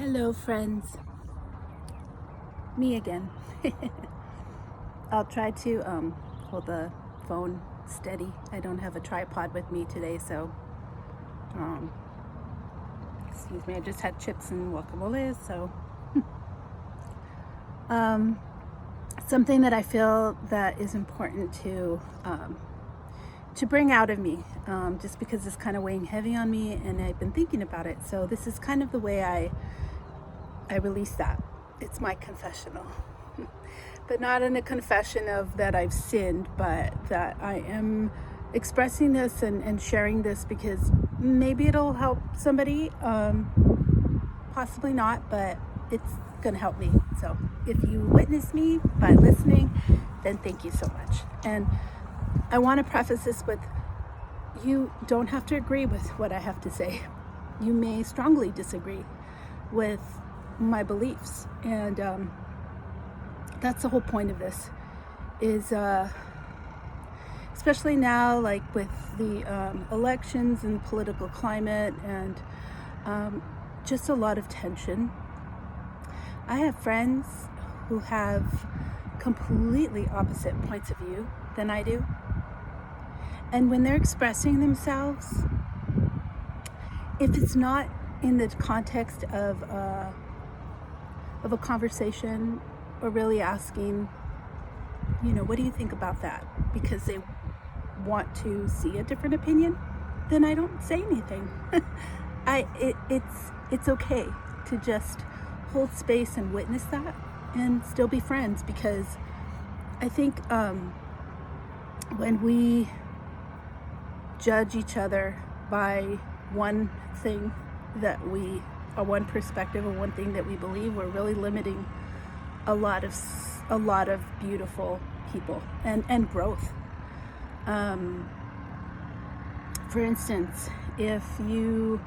Hello, friends. Me again. I'll try to hold the phone steady. I don't have a tripod with me today, so um, excuse me. I just had chips and guacamole, so um, something that I feel that is important to bring out of me, just because it's kind of weighing heavy on me, and I've been thinking about it. So this is kind of the way I release that. It's my confessional. But not in a confession of that I've sinned, but that I am expressing this and sharing this because maybe it'll help somebody. Possibly not, but it's going to help me. So if you witness me by listening, then thank you so much. And I want to preface this with, you don't have to agree with what I have to say. You may strongly disagree with my beliefs, and that's the whole point of this, is especially now, like with the elections and political climate, and just a lot of tension. I have friends who have completely opposite points of view than I do, and when they're expressing themselves, if it's not in the context of a conversation, or really asking, what do you think about that? Because they want to see a different opinion, then I don't say anything. It's okay to just hold space and witness that and still be friends, because I think when we judge each other by one thing one perspective, or one thing that we believe, we're really limiting a lot of beautiful people and growth. For instance, if you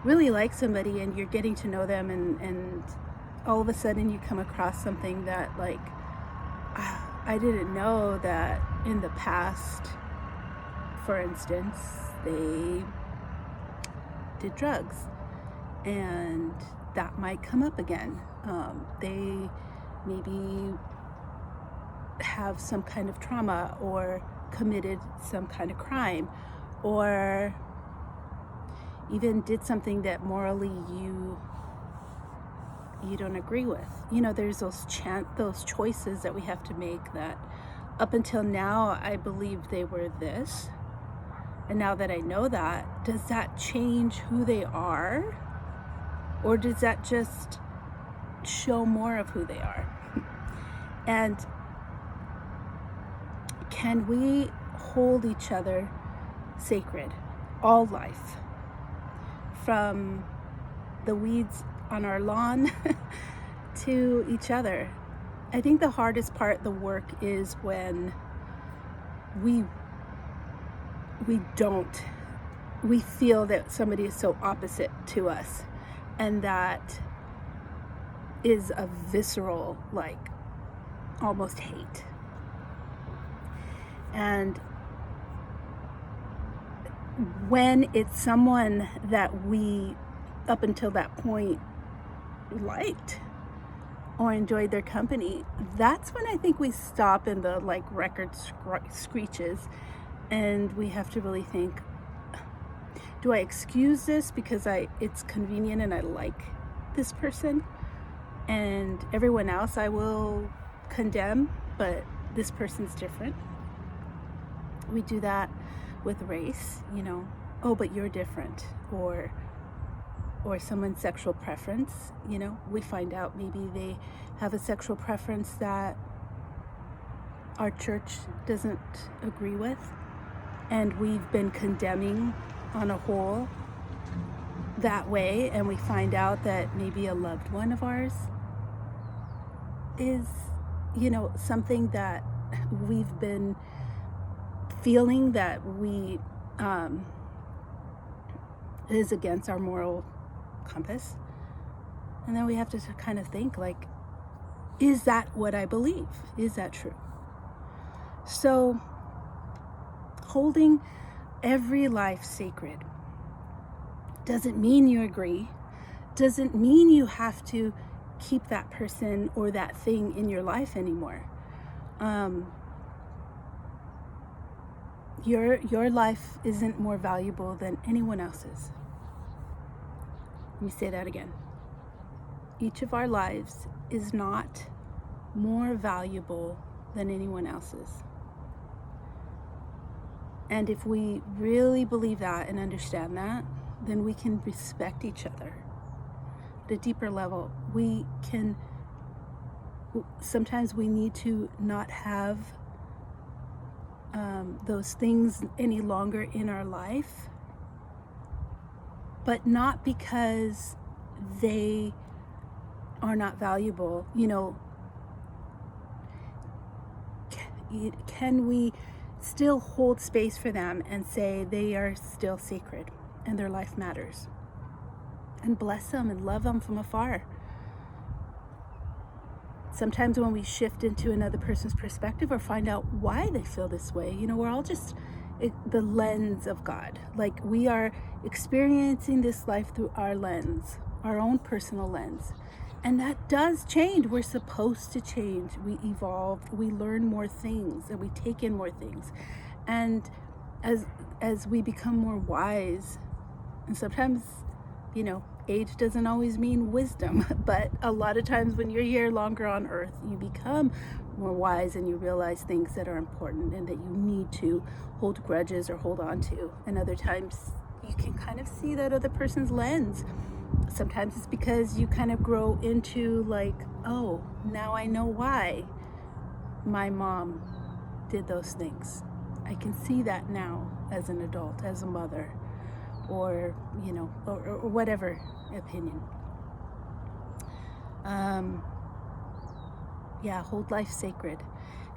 really like somebody and you're getting to know them, and all of a sudden you come across something that, like, I didn't know that in the past, for instance, they did drugs, and that might come up again. They maybe have some kind of trauma, or committed some kind of crime, or even did something that morally you don't agree with. There's those choices that we have to make, that up until now I believe they were this, and now that I know that, does that change who they are, or does that just show more of who they are? And can we hold each other sacred all life, from the weeds on our lawn to each other? I think the hardest part, the work, is when we feel that somebody is so opposite to us, and that is a visceral, like, almost hate. And when it's someone that we, up until that point, liked or enjoyed their company, that's when I think we stop and the record screeches, and we have to really think, do I excuse this because it's convenient and I like this person, and everyone else I will condemn, but this person's different? We do that with race, oh, but you're different, or someone's sexual preference. We find out maybe they have a sexual preference that our church doesn't agree with, and we've been condemning on a whole that way, and we find out that maybe a loved one of ours is, something that we've been feeling that we is against our moral compass. And then we have to kind of think, like, is that what I believe? Is that true? So holding every life sacred doesn't mean you agree, doesn't mean you have to keep that person or that thing in your life anymore. Your life isn't more valuable than anyone else's. Let me say that again. Each of our lives is not more valuable than anyone else's. And if we really believe that and understand that, then we can respect each other at a deeper level. Sometimes we need to not have those things any longer in our life, but not because they are not valuable. Can we still hold space for them and say they are still sacred and their life matters, and bless them and love them from afar? Sometimes when we shift into another person's perspective or find out why they feel this way, we're all just the lens of God. Like, we are experiencing this life through our lens, our own personal lens. And that does change. We're supposed to change. We evolve. We learn more things, and we take in more things. And as we become more wise, and sometimes, age doesn't always mean wisdom, but a lot of times when you're here longer on earth, you become more wise and you realize things that are important and that you need to hold grudges or hold on to. And other times you can kind of see that other person's lens. Sometimes it's because you kind of grow into like, oh, now I know why my mom did those things. I can see that now as an adult, as a mother, or whatever opinion. Hold life sacred.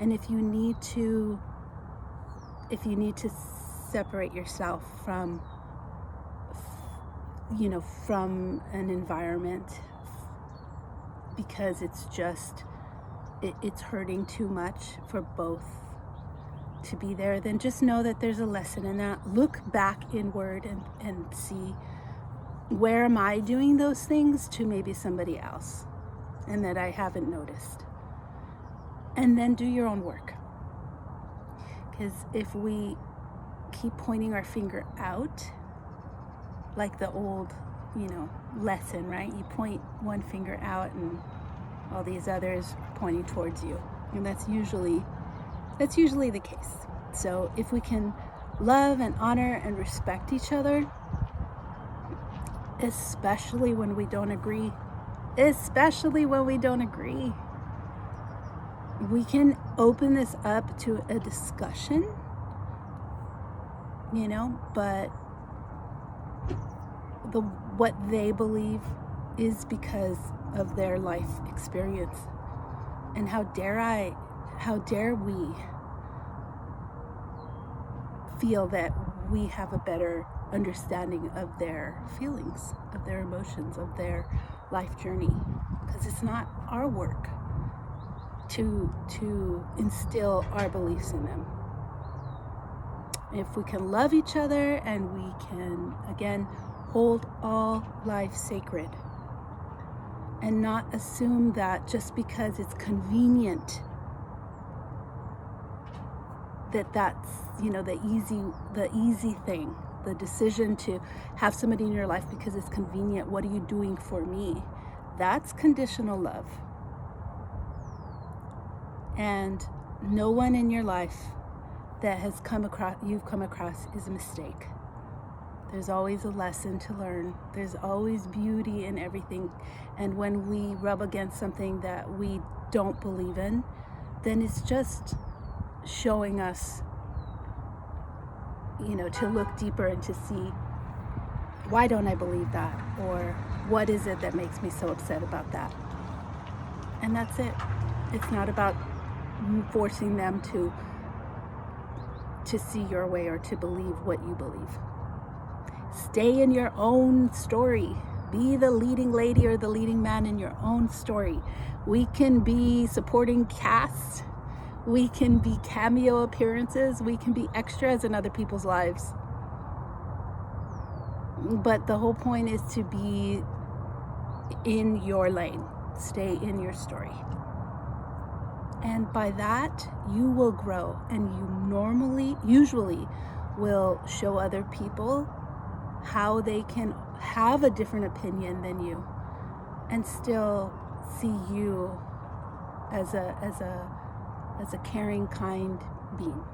And if you need to separate yourself from an environment because it's hurting too much for both to be there, then just know that there's a lesson in that. Look back inward and see, where am I doing those things to maybe somebody else and that I haven't noticed? And then do your own work. Because if we keep pointing our finger out, like the old, lesson, right? You point one finger out and all these others pointing towards you. And that's usually the case. So if we can love and honor and respect each other, especially when we don't agree, we can open this up to a discussion, but what they believe is because of their life experience. And how dare we feel that we have a better understanding of their feelings, of their emotions, of their life journey, because it's not our work to instill our beliefs in them. If we can love each other and we can, again, hold all life sacred and not assume that just because it's convenient that's the easy thing, the decision to have somebody in your life because it's convenient. What are you doing for me? That's conditional love. And no one in your life that you've come across is a mistake. There's always a lesson to learn. There's always beauty in everything. And when we rub against something that we don't believe in, then it's just showing us, to look deeper and to see, why don't I believe that? Or what is it that makes me so upset about that? And that's it. It's not about forcing them to see your way or to believe what you believe. Stay in your own story. Be the leading lady or the leading man in your own story. We can be supporting cast. We can be cameo appearances. We can be extras in other people's lives. But the whole point is to be in your lane, stay in your story. And by that, you will grow, and you usually will show other people how they can have a different opinion than you and still see you as a caring, kind being.